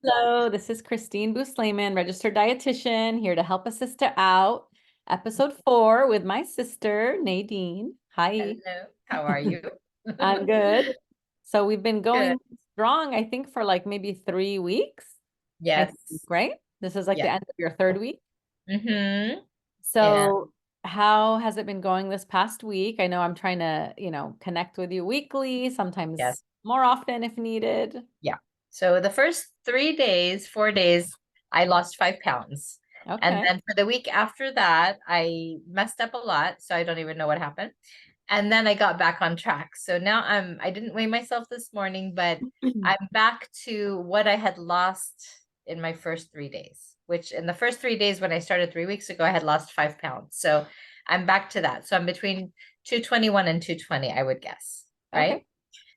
Hello, this is Christine Buslayman, registered dietitian, here to help a sister out. Episode 4 with my sister, Nadine. Hi, Hello, how are you? I'm good. So we've been Good. going strong, I think, for like maybe 3 weeks. I Yes. think, right? This is like Yeah. the end of your third week. Mm-hmm. And So how has it been going this past week? I know I'm trying to, connect with you weekly, sometimes yes, more often if needed. yeah. So the first 3 days, 4 days, I lost 5 pounds. And Okay. then for the week after that, I messed up a lot. So I don't even know what happened. And then I got back on track. So now I didn't weigh myself this morning, but I'm back to what I had lost in my first 3 days, which in the first 3 days when I started 3 weeks ago, I had lost 5 pounds. So I'm back to that. So I'm between 221 and 220, I would guess. Okay. Right.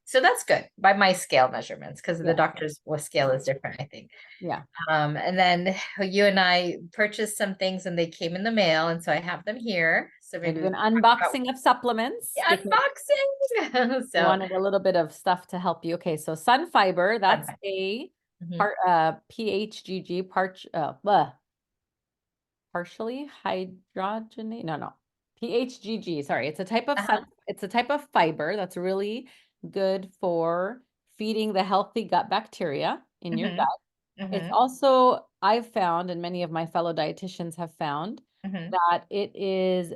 So that's good by my scale measurements because the Yeah. doctor's scale is different, I think. Yeah. And then you and I purchased some things and they came in the mail. And so I have them here. So We're maybe we doing can talk about unboxing of the supplements because unboxing. we So wanted a little bit of stuff to help you. Okay, so sun fiber, fun that's fact. a Mhm. part PHGG partially hydrogenate. No. PHGG, sorry. Uh-huh. It's a type of fiber that's really good for feeding the healthy gut bacteria in your Mhm. gut. It's Mhm. also, I've found, and many of my fellow dietitians have found, Mhm. that it is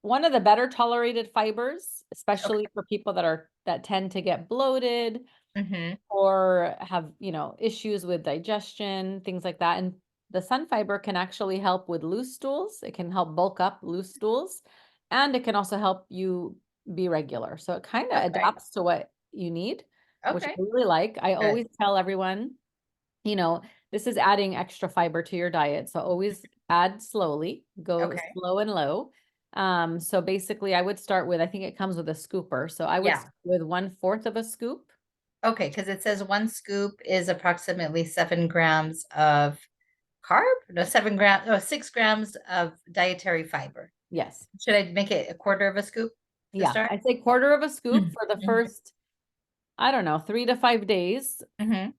one of the better tolerated fibers, Okay. especially for people that tend to get bloated Mhm. or have, issues with digestion, things like that. And the sun fiber can actually help with loose stools. It can help bulk up loose stools, and it can also help you be regular. So it kind of Okay. adapts to what you need, which I Okay. really like. I Good. always tell everyone, you know, this is adding extra fiber to your diet. So always add slowly, go Okay. slow and low. So basically I would start with, I think it comes with a scooper. So I would Yeah. start with 1/4 of a scoop. Okay. Because it says one scoop is approximately 7 grams of carb. No, 7 grams. No, 6 grams of dietary fiber. Yes. Should I make it a quarter of a scoop to Yeah. start? I'd say quarter of a scoop for the Mhm. first, I don't know, 3 to 5 days. Mhm.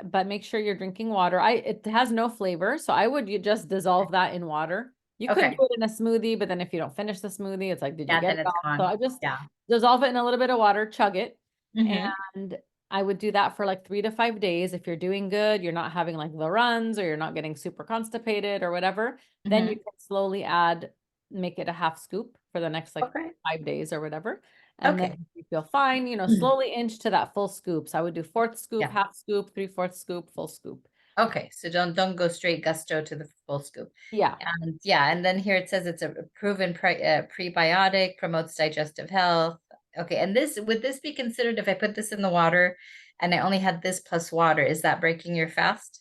But make sure you're drinking water. It has no flavor, so I would you just dissolve that in water. You could do Okay. it in a smoothie, but then if you don't finish the smoothie, it's like, did you Yeah, get then it it's all? So gone. I just Yeah. dissolve it in a little bit of water, chug it, Mm-hmm. and I would do that for like 3 to 5 days. If you're doing good, you're not having like the runs or you're not getting super constipated or whatever, then you Mm-hmm. can slowly add, make it a half scoop for the next like Okay. 5 days or whatever. And then Okay. if you feel fine, Mm. slowly inch to that full scoop. So I would do fourth scoop, Yeah. half scoop, 3/4 scoop, full scoop. Okay. So don't go straight gusto to the full scoop. Yeah, And yeah, and then here it says it's a proven prebiotic, promotes digestive health. Okay. And this would this be considered if I put this in the water and I only had this plus water, is that breaking your fast?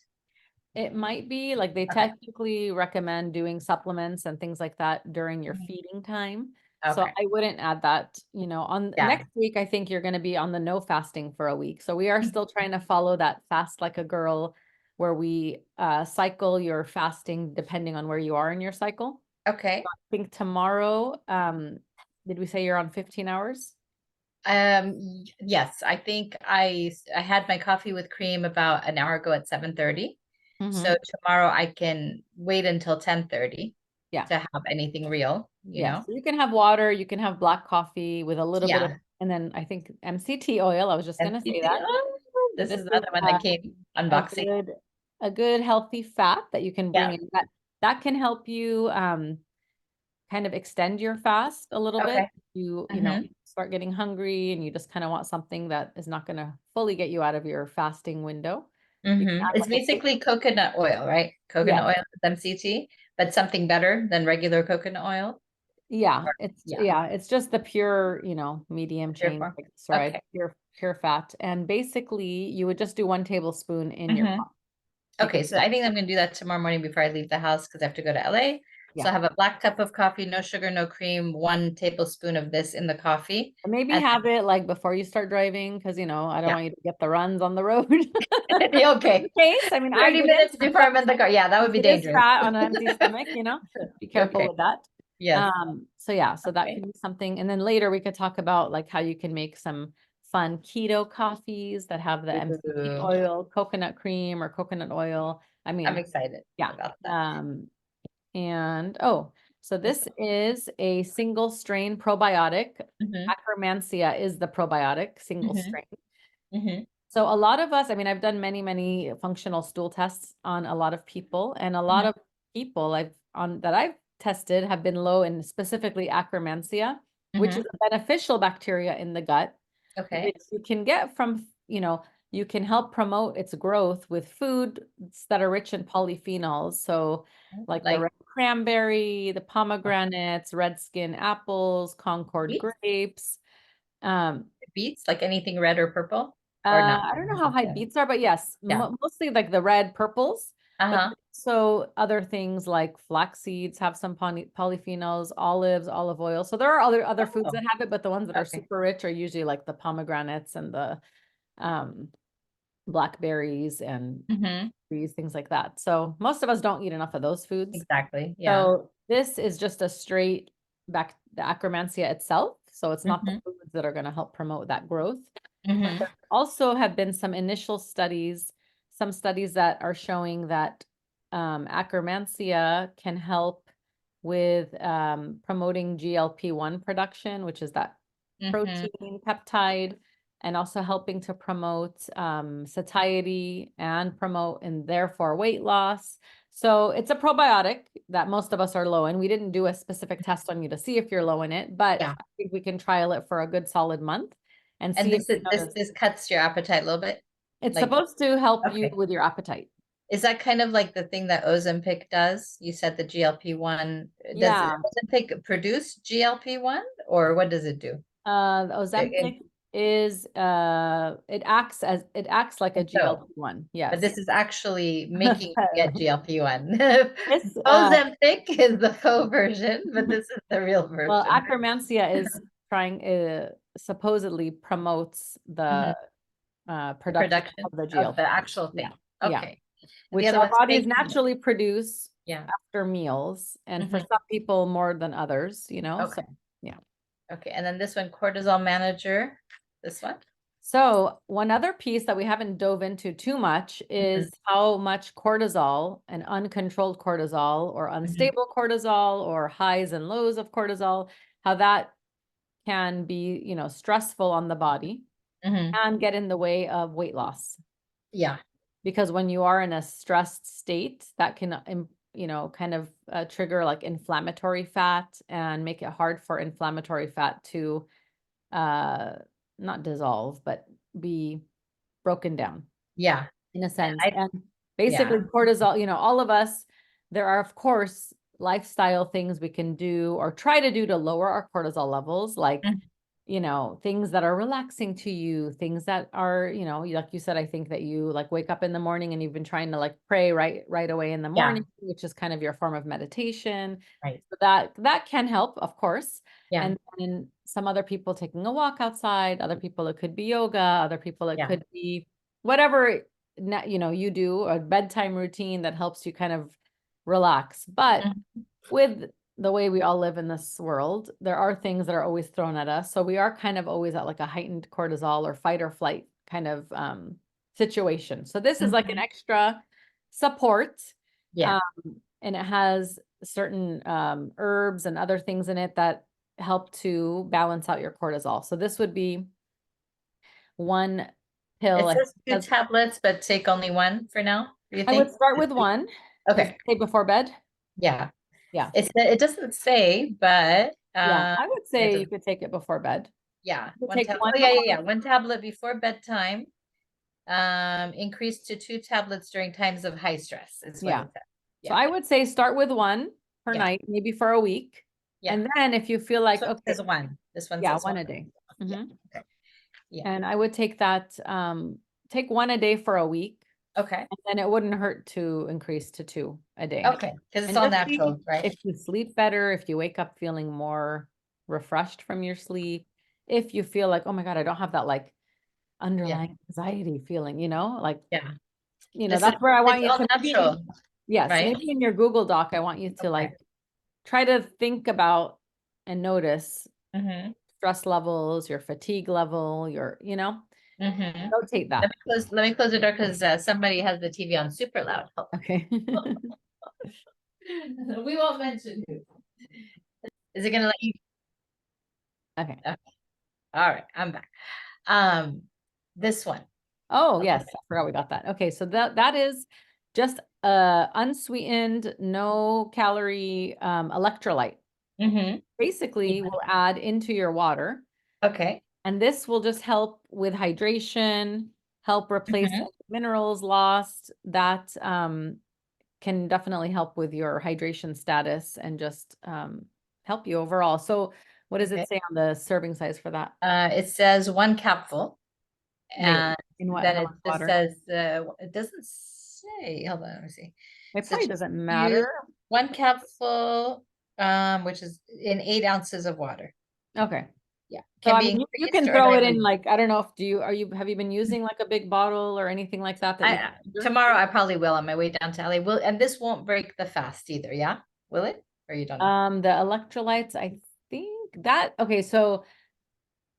it might be like they Okay. technically recommend doing supplements and things like that during your Mhm. feeding time. So Okay. I wouldn't add that, on Yeah. next week, I think you're going to be on the no fasting for a week. So we are still trying to follow that fast like a girl where we cycle your fasting depending on where you are in your cycle. Okay. I think tomorrow, did we say you're on 15 hours? Yes, I think I had my coffee with cream about an hour ago at 7:30. So Mm-hmm. tomorrow I can wait until 10:30 Yeah. to have anything real, you Yeah, know? so you can have water, you can have black coffee with a little bit of, Yeah. and then I think MCT oil. I was just And gonna say CT, that. oh, this This is the is other one that came a unboxing. good a good healthy fat that you can bring Yeah. in that can help you kind of extend your fast a little bit. Okay. You Hmm. start getting hungry and you just kind of want something that is not gonna fully get you out of your fasting window. You can add It's like a quick, basically coconut oil, right? Coconut yes. oil is MCT, but something better than regular coconut oil. Yeah, Or, it's yeah, yeah, it's just the pure, medium pure chain form. triglyceride, Okay. pure fat. And basically you would just do 1 tablespoon in your Hmm. coffee. You Okay, could, so I think I'm gonna do that tomorrow morning before I leave the house because I have to go to LA. So yeah. I have a black cup of coffee, no sugar, no cream, 1 tablespoon of this in the coffee. Or maybe And have it like before you start driving, because I don't yeah. want you to get the runs on the road. Just in Okay. case. I mean, I 30 didn't. minutes before I'm in the car. Yeah, that would be It is dangerous. fat on an empty stomach. Be careful Okay. with that. Yes. So yeah, so that Okay. could be something. And then later we could talk about like how you can make some fun keto coffees that have the MCT Ooh, oil, coconut cream or coconut oil. I I'm mean, excited yeah. about that. And oh, so this is a single strain probiotic. Mm-hmm, Akkermansia is the probiotic, single mm-hmm, strain. mm-hmm, So a lot of us, I mean, I've done many, many functional stool tests on a lot of people, and a lot mm-hmm, of people I've tested have been low in specifically Akkermansia, which mm-hmm. is a beneficial bacteria in the gut, Okay. which you can get from, you can help promote its growth with foods that are rich in polyphenols. So like the Like red cranberry, the pomegranates, red skin apples, Concord beets, grapes. Um, beets, like anything red or purple, or not? I don't know how high beets are, but yes, Yeah. mostly like the red purples. But Uh-huh. so other things like flax seeds have some polyphenols, olives, olive oil. So there are other foods Oh, that have it, but the ones that are okay. super rich are usually like the pomegranates and the um, blackberries and Mm-hmm. these things like that. So most of us don't eat enough of those foods. Exactly. Yeah. So this is just a straight back the Akkermansia itself. So it's not the Mm-hmm. foods that are going to help promote that growth. But Mm-hmm. there also have been some initial studies, some studies that are showing that Akkermansia can help with promoting GLP-1 production, which is that Mm-hmm. protein peptide, and also helping to promote satiety and promote and therefore weight loss. So it's a probiotic that most of us are low in. We didn't do a specific test on you to see if you're low in it, but Yeah. I think we can trial it for a good solid month and And see if this you is this notice. this cuts your appetite a little bit. It's Like, supposed to help you okay. with your appetite. Is that kind of like the thing that Ozempic does? You said the GLP-1. Does Yeah. Ozempic produce GLP-1 or what does it do? The It- Ozempic is it acts like a so, GLP-1. but Yes. this is actually making you get GLP-1. This Ozempic is the faux version, but this is the real well, version. Akkermansia is trying supposedly promotes Mhm. the The production production of the of the GLP-1. actual Yeah. thing. Yeah. Okay. And the Which other our one's bodies making it. naturally produce Yeah. after meals, and for Mhm. some people more than others, so Okay. yeah. Okay. And then this one, cortisol manager. This one. So one other piece that we haven't dove into too much Mhm. is how much cortisol and uncontrolled cortisol or Mhm. unstable cortisol or highs and lows of cortisol, how that can be, stressful on the body Mhm. and get in the way of weight loss. Yeah. Because when you are in a stressed state, that can, kind of trigger like inflammatory fat and make it hard for inflammatory fat to uh, not dissolve, but be broken down Yeah. in a And sense. And yeah. basically cortisol, all of us, there are of course lifestyle things we can do or try to do to lower our cortisol levels, like, Mhm. things that are relaxing to you, things that are, like you said, I think that you like wake up in the morning and you've been trying to like pray right away in the Yeah. morning, which is kind of your form of meditation. Right. So that can help, of course. Yeah. And then some other people taking a walk outside, other people it could be yoga, other people it Yeah. could be whatever you do, a bedtime routine that helps you kind of relax. But Mhm. with the way we all live in this world, there are things that are always thrown at us. So we are kind of always at like a heightened cortisol or fight or flight kind of situation. So this is like an Mhm. extra support. Yeah. Um, and it has certain herbs and other things in it that help to balance out your cortisol. So this would be one pill. It I says two think tablets, but take only one for now. Do you I would think? start with one. Does it Okay. say before bed? Yeah. Yeah. It doesn't say, but Yeah. I would it say you does. could take it before bed. Yeah. You could One take tablet. one Oh yeah, yeah, before. yeah. One tablet before bedtime. Increase to two tablets during times of high stress is what Yeah. it says. So Yeah. I would say start with one per Yeah. night, maybe for a week. Yeah. And then if you feel This like, one okay, says one. This one yeah, says one one. a day. Yeah. Hmm. Okay. Yeah. And I would take that, take one a day for a week, Okay. and then it wouldn't hurt to increase to two a day. Okay. Because it's And all just see natural, right? if you sleep better, if you wake up feeling more refreshed from your sleep, if you feel like, oh my God, I don't have that like Yeah. underlying anxiety feeling, like, Yeah. that's where I want It's you all to maybe, natural, yes, right? maybe in your Google Doc, I want you to Okay. like try to think about and notice Mm-hmm. stress levels, your fatigue level, Mhm. rotate that. Let me close the door because somebody has the TV on super loud. Hold Okay. on. We won't mention who. Is it gonna let you? Okay. Okay. All right, I'm back. Um, this one. Oh, yes, I forgot we got that. Okay, so that is just unsweetened, no calorie electrolyte. Mm-hmm. Basically, we'll add into your water, Okay. and this will just help with hydration, help replace Mhm. any minerals lost. That can definitely help with your hydration status and just help you overall. So what does it Okay. say on the serving size for that? It says one capful, Wait, and in what, then how it much just water? says it doesn't say. Hold on, let me see. It So probably just doesn't use matter. one capful, which is in 8 ounces of water. Okay. Yeah, So can I be mean, you increased can or throw it in diluted. like, I don't know if have you been using like a big bottle or anything like that you I can measure? tomorrow I probably will on my way down to LA. Will and this won't break the fast either, yeah? Will it? Or you don't know? The electrolytes, I think that, okay, so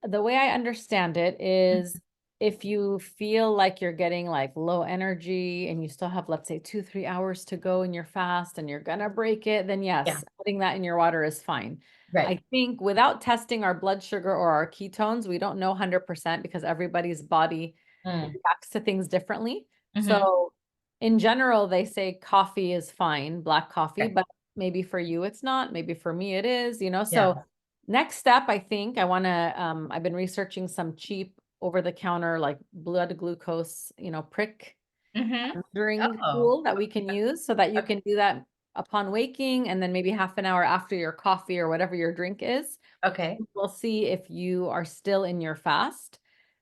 the way I understand it is if you feel like you're getting like low energy and you still have, let's say 2, 3 hours to go in your fast and you're gonna break it, then Yeah, yes, putting that in your water is fine. right. I think without testing our blood sugar or our ketones, we don't know 100% because everybody's body Mm. reacts to things differently. Mm-hmm. So in general, they say coffee is fine, black coffee, Okay. but maybe for you it's not, maybe for me it is. Yeah. So next step, I think I want to, I've been researching some cheap over the counter, like blood glucose, prick Mm-hmm. measuring Oh, tool that we can use so that you okay. can do that upon waking and then maybe half an hour after your coffee or whatever your drink is. Okay. We'll see if you are still in your fast.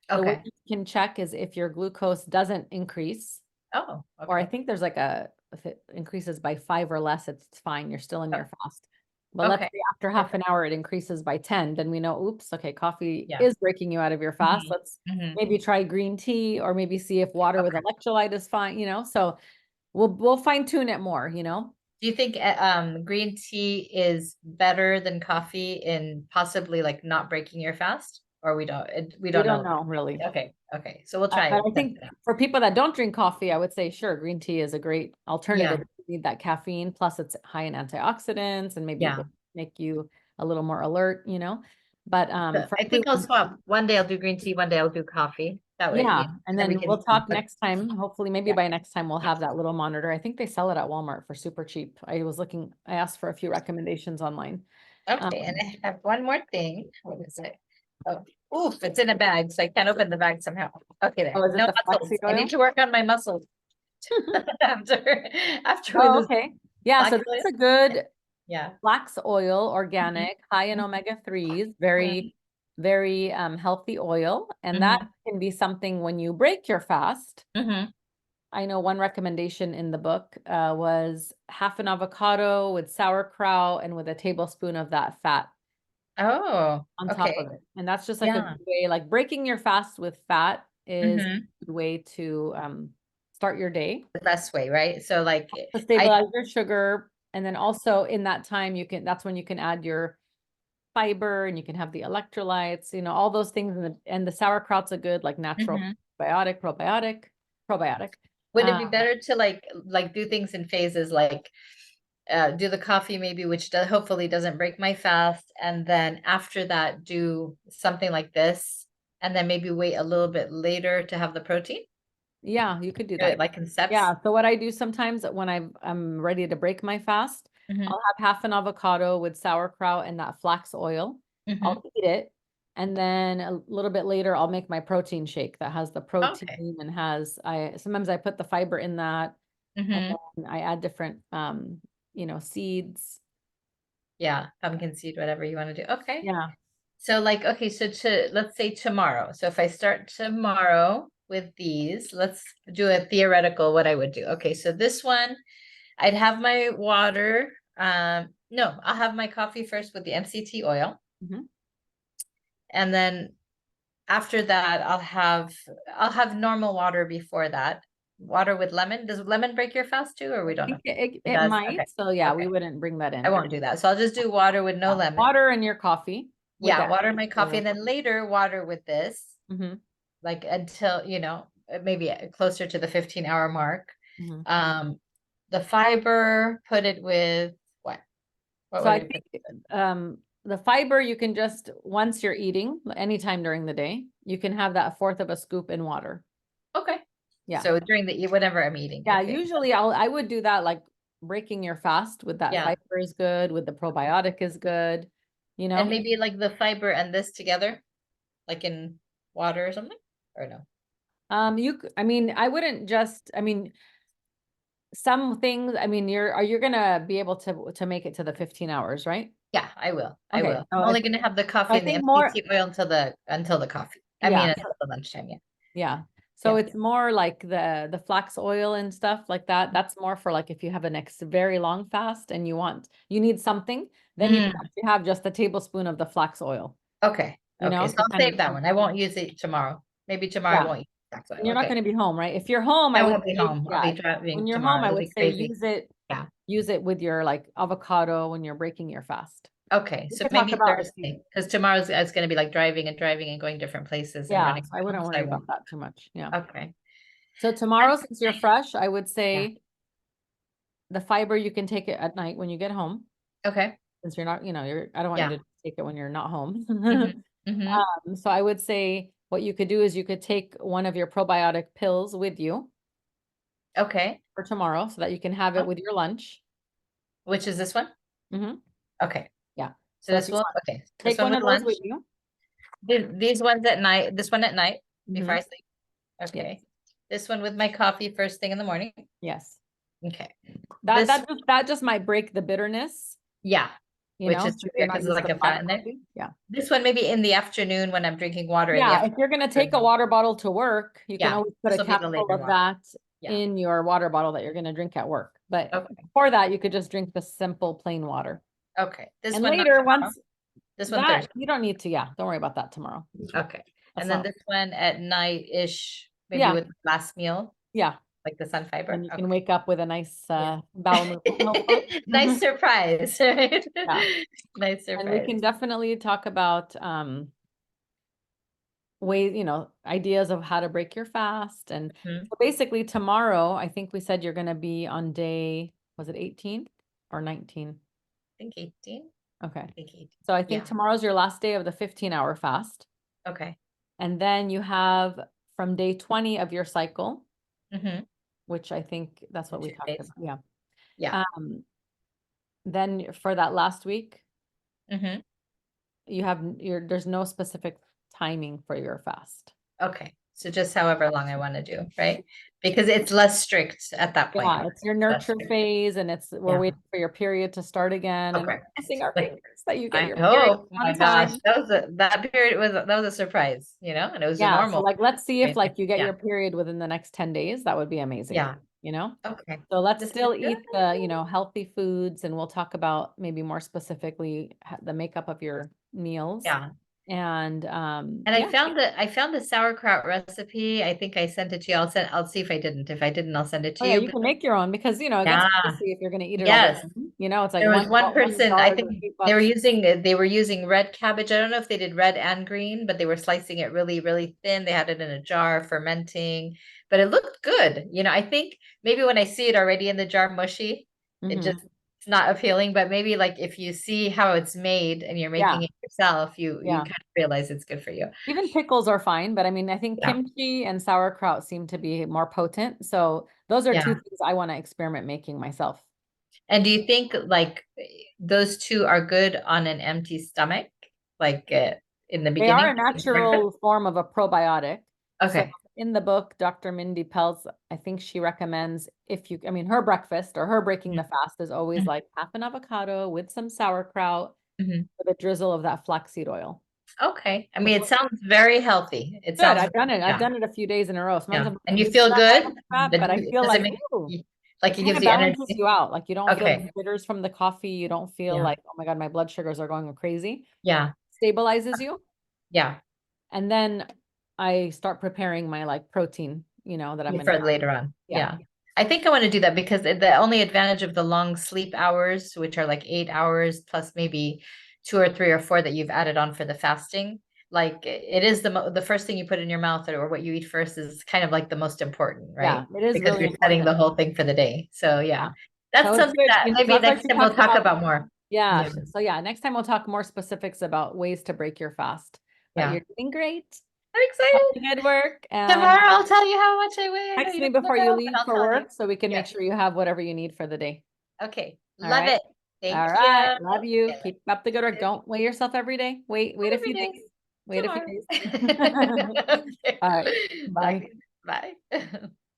The way Okay. you can check is if your glucose doesn't increase, Oh, or I okay. think there's like if it increases by 5 or less, it's fine. You're still in Oh, your fast. But let's okay. say after half an Perfect. hour, it increases by 10, then we know, oops, okay, coffee Yeah. is breaking you out of your fast. Mm-hmm. Let's Mm-hmm. maybe try green tea or maybe see if water with Okay. electrolyte is fine. So we'll fine tune it more. Do you think green tea is better than coffee in possibly like not breaking your fast? Or we We don't don't know. know really. Okay. Okay. So we'll try But it. I Test think it out. for people that don't drink coffee, I would say, sure, green tea is a great alternative. Yeah. You need that caffeine, plus it's high in antioxidants and maybe it Yeah. will make you a little more alert. But So for I think I'll everyone, swap. One day I'll do green tea, one day I'll do coffee. That way, yeah. And then we then can we'll see. talk next time. Hopefully, maybe Yeah. by next time we'll have that little monitor. I think they sell it at Walmart for super cheap. I asked for a few recommendations online. Okay, and Um, I have one more thing. What is it? Oh, oof, it's in a bag, so I can't open the bag somehow. Okay, there. oh, is it No the muscles. flaxseed I need oil? to work on my muscles after after we Oh, lose okay. Yeah, so flax oil. that's a good Yeah. flax oil, Mhm, organic, high in omega-3s, very, mhm, very healthy oil. And that mhm, can be something when you break your fast. mhm. I know one recommendation in the book was half an avocado with sauerkraut and with a tablespoon of that fat Oh, on top okay. of it. And that's just like a Yeah. good way, like breaking your fast with fat is Hmm. a good way to start your day The best way, right? So like to I stabilize your sugar. And then also in that time, that's when you can add your fiber and you can have the electrolytes, all those things. And the sauerkraut's a good, like natural mhm. probiotic. Would it Uh, be better to like do things in phases like do the coffee maybe which hopefully doesn't break my fast and then after that do something like this and then maybe wait a little bit later to have the protein? yeah, you could do Do it that. like in steps? Yeah. So what I do sometimes when I'm ready to break my fast, Hmm. I'll have half an avocado with sauerkraut and that flax oil. Hmm. I'll eat it. And then a little bit later, I'll make my protein shake that has the Okay. protein and sometimes I put the fiber in that and Hmm. then I add different, seeds. Yeah, pumpkin seed, whatever you want to do. Okay. Yeah. So like, okay, so let's say tomorrow. So if I start tomorrow with these, let's do a theoretical what I would do. Okay, so this one, I'd have my water. No, I'll have my coffee first with the MCT oil. Mhm. And then after that, I'll have normal water before that. Water with lemon. Does lemon break your fast too, or we don't know? think it, It it does. Okay. might. So yeah, we Okay. wouldn't bring that I in. won't do that. So I'll just do water with no Yeah. lemon. Water in your coffee. with Yeah, that water my coffee, oil. and then later water with this, Hmm. like until, maybe closer to the 15-hour mark. Hmm. Um, the fiber, put it with what? What So would I I put? think the fiber you can just, once you're eating, anytime during the day, you can have that 1/4 of a scoop in water. Okay. Yeah. So during whenever I'm eating. Yeah, Okay. usually I would do that, like breaking your fast with that Yeah. fiber is good, with the probiotic is good, you And know? maybe like the fiber and this together, like in water or something, or no? I mean, I wouldn't just, I mean, some things, I mean, you're gonna be able to make it to the 15 hours, right? Yeah, I will. I Okay, will. so I'm only gonna have the coffee I and the think more, MCT oil until the coffee. I mean yeah, until the lunchtime, yeah. yeah. So Yeah. it's more like the flax oil and stuff like that. That's more for like if you have a next very long fast and you need something, then you can Mm, actually have just a tablespoon of the flax oil, okay. Okay. So to I'll kind of, save that one. I won't use it tomorrow. Maybe tomorrow I yeah. won't use flax And oil. you're not Okay. going to be home, right? If you're home, I I would won't be say, home. I'll yeah, be driving when you're home, tomorrow. I It'll would be say crazy. Yeah. use it with your like avocado when you're breaking your fast. Okay. We So could talk maybe about if you, Thursday, because tomorrow's it's gonna be like driving and driving and going different places and yeah, running so I wouldn't around. So worry I about won't. that too much. Yeah. Okay. So tomorrow, since you're fresh, I would Yeah. say the fiber, you can take it at night when you get home, Okay. since you're not, I don't want you Yeah. to take it when you're not home. Mm-hmm. Mm-hmm. So I would say what you could do is you could take one of your probiotic pills with you Okay. for tomorrow so that you can have it Oh, with your lunch. which is this one? Hmm. Okay. Yeah. So So if this you one, want, okay. This take one one with of those lunch. with you. These ones at night. This one at night before I Hmm. sleep. Yes. Okay. This one with my coffee first thing in the morning. Yes. Okay. That This, that just might break the bitterness, yeah, which is since true you're because not there's used like to a black fat in there. coffee. Yeah. This one maybe in the afternoon when I'm drinking water in the Yeah, if you're gonna take a afternoon. water bottle to work, you can Yeah, always put this a will be the capsule later of one. that Yeah. in your water bottle that you're gonna drink at work. But Okay. for that, you could just drink the simple plain water. Okay. This And one not later, tomorrow. once This one that, Thursday. you don't need to, yeah, don't worry about that tomorrow. Okay. That's And then not, this one at night-ish, maybe yeah, with the last meal, yeah. like the sun fiber. And you can Okay. wake up with a nice Yeah. bowel movement, hopefully. Nice surprise, right? Yeah. Nice And we surprise. can definitely talk about ways, ideas of how to break your fast. And Mhm. so basically tomorrow, I think we said you're going to be on day, was it 18 or 19? I think 18. Okay. I think 18. So I think Yeah. tomorrow's your last day of the 15-hour fast. Okay. And then you have from day 20 of your cycle, Mm-hmm. which I think that's The what we talked 2 days. about. Yeah. Yeah. Then for that last week, Mm-hmm. there's no specific timing for your fast. Okay. So just however long I want to do, right? Because it's less strict at that point. Yeah, it's your Less nurture strict. phase and we're Yeah. waiting for your period to start again and we're Okay. crossing our Like fingers that you get I your period hope. Oh on my gosh, time. that period was a surprise, and it was a Yeah, so normal. like let's see if Right? like you get Yeah. your period within the next 10 days. That would be amazing, Yeah. you know? Okay. So let's This is still good. eat the, healthy foods and we'll talk about maybe more specifically the makeup of your meals. Yeah. And And yeah. I found the sauerkraut recipe. I think I sent it to you. I'll see if I didn't. If I didn't, I'll send it Oh to yeah, you. you But can make your own because, it gets yeah. pricey if you're going to eat it all the Yes. time. It's like There was one one person, I jar is think $8. they were using red cabbage. I don't know if they did red and green, but they were slicing it really, really thin. They had it in a jar, fermenting, but it looked good. I think maybe when I see it already in the jar mushy, it just Hmm. it's not appealing. But maybe like if you see how it's made and you're making Yeah, it yourself, you yeah. kind of realize it's good for you. Even pickles are fine, but I mean, I think Yeah. kimchi and sauerkraut seem to be more potent. So those are two Yeah. things I want to experiment making myself. And do you think like those two are good on an empty stomach, like in the They are beginning? a natural form of a probiotic. So Okay. in the book, Dr. Mindy Pelz, I think she recommends her breakfast or her breaking the fast is always like half an avocado with some sauerkraut Mhm. with a drizzle of that flaxseed oil. Okay. I mean, Which it sounds very healthy. It good. sounds, I've done it. I've yeah, done it a few days in a row. Sometimes yeah. I'm And like, you "Maybe feel not that good? much fat," but I feel Does it like, make ooh, like it it kind gives of you balances energy? you out. Like you don't feel the Okay. jitters from the coffee. You don't feel Yeah. like, oh my God, my blood sugars are going crazy. Yeah. Stabilizes you. Yeah. And then I start preparing my like protein, that I'm gonna For have. later on. Yeah. Yeah. I think I want to do that because the only advantage of the long sleep hours, which are like 8 hours plus maybe 2 or 3 or 4 that you've added on for the fasting, like it is the first thing you put in your mouth or what you eat first is kind of like the most important, Yeah, right? it is Because really you're setting the important. whole thing for the day. So yeah, Yeah. that's So it's something good, that so maybe that's why next she time we'll talks talk about, about more. yeah. Yeah. So yeah, next time we'll talk more specifics about ways to break your fast. But Yeah. you're doing great. I'm excited. Good work. And Tomorrow I'll tell you how much I weigh. I know text you me don't want before to you know, but leave I'll for tell you. work so we can make Yes. sure you have whatever you need for the day. Okay. All Love right. it. All Thank you. right. Love you. Okay, Keep up the good work. bye. Don't weigh yourself every day. Wait Not a every few day. days. Wait a few Tomorrow. days. Okay. All right. Love Bye. you. Bye.